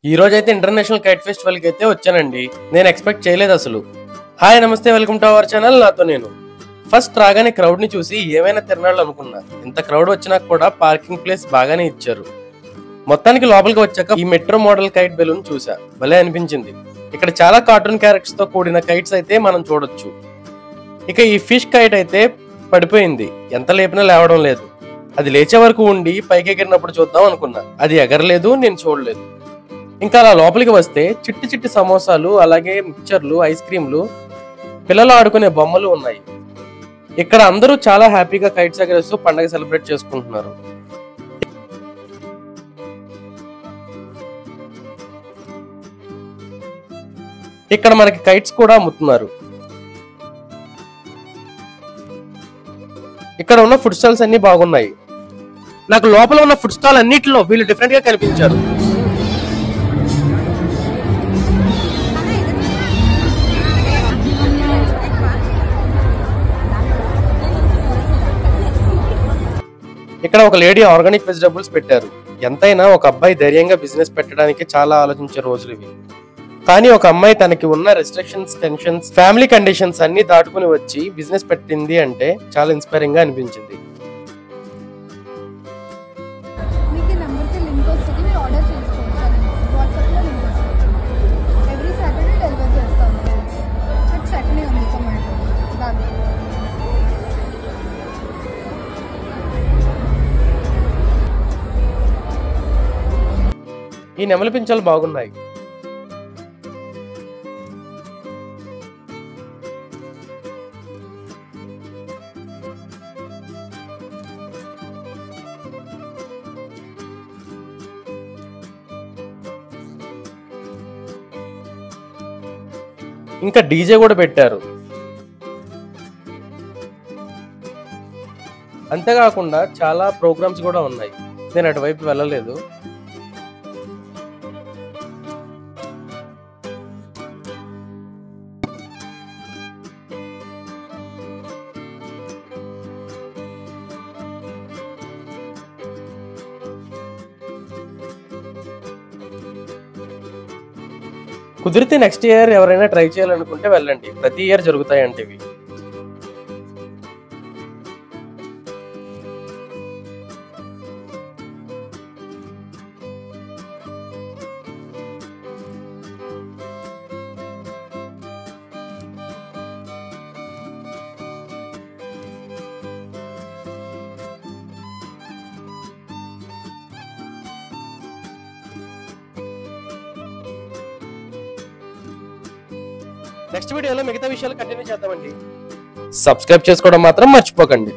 ఈ రోజు అయితే ఇంటర్నేషనల్ కైట్ ఫెస్టివల్ కి అయితే వచ్చానండి. నేను ఎక్స్పెక్ట్ చేయలేదు అసలు. హాయ్ నమస్తే, వెల్కమ్ టు అవర్ ఛానల్. నాతో నేను. ఫస్ట్ రాగానే క్రౌడ్ ని చూసి ఏమైనా తిరణాలు అనుకున్నా. ఇంత క్రౌడ్ వచ్చినా కూడా పార్కింగ్ ప్లేస్ బాగానే ఇచ్చారు. మొత్తానికి లోపలికి వచ్చాక ఈ మెట్రో మోడల్ కైట్ బెలూన్ చూసా, భలే అనిపించింది. ఇక్కడ చాలా కార్టూన్ క్యారెక్టర్స్ తో కూడిన కైట్స్ అయితే మనం చూడొచ్చు. ఇక ఈ ఫిష్ కైట్ అయితే పడిపోయింది, ఎంత లేపినా లేవడం లేదు. అది లేచే వరకు ఉండి పైకి ఎగిరినప్పుడు చూద్దాం అనుకున్నా, అది ఎగరలేదు, నేను చూడలేదు. ఇంకా అలా లోపలికి వస్తే చిట్టి చిట్టి సమోసాలు, అలాగే మిక్చర్లు, ఐస్ క్రీమ్లు, పిల్లలు ఆడుకునే బొమ్మలు ఉన్నాయి. ఇక్కడ అందరూ చాలా హ్యాపీగా కైట్స్ ఎగరేస్తూ పండగ సెలబ్రేట్ చేసుకుంటున్నారు. ఇక్కడ మనకి కైట్స్ కూడా అమ్ముతున్నారు. ఇక్కడ ఉన్న ఫుడ్ స్టాల్స్ అన్ని బాగున్నాయి. నాకు లోపల ఉన్న ఫుడ్ స్టాల్ అన్నిటిలో వీళ్ళు డిఫరెంట్ గా కనిపించారు. ఇక్కడ ఒక లేడీ ఆర్గానిక్ వెజిటబుల్స్ పెట్టారు. ఎంతైనా ఒక అబ్బాయి ధైర్యంగా బిజినెస్ పెట్టడానికి చాలా ఆలోచించే రోజులు ఇవి. కానీ ఒక అమ్మాయి తనకి ఉన్న రెస్ట్రిక్షన్స్, టెన్షన్స్, ఫ్యామిలీ కండిషన్స్ అన్ని దాటుకుని వచ్చి బిజినెస్ పెట్టింది అంటే చాలా ఇన్స్పైరింగ్ గా అనిపించింది. ఈ నెమలి పింఛలు బాగున్నాయి. ఇంకా డీజే కూడా పెట్టారు. అంతేకాకుండా చాలా ప్రోగ్రామ్స్ కూడా ఉన్నాయి. నేను అటువైపు వెళ్ళలేదు. కుదిరితే నెక్స్ట్ ఇయర్ ఎవరైనా ట్రై చేయాలనుకుంటే వెళ్ళండి, ప్రతి ఇయర్ జరుగుతాయంటే ఇవి. నెక్స్ట్ వీడియోలో మిగతా విషయాలు కంటిన్యూ చేద్దామండి. సబ్స్క్రైబ్ చేసుకోవడం మాత్రం మర్చిపోకండి.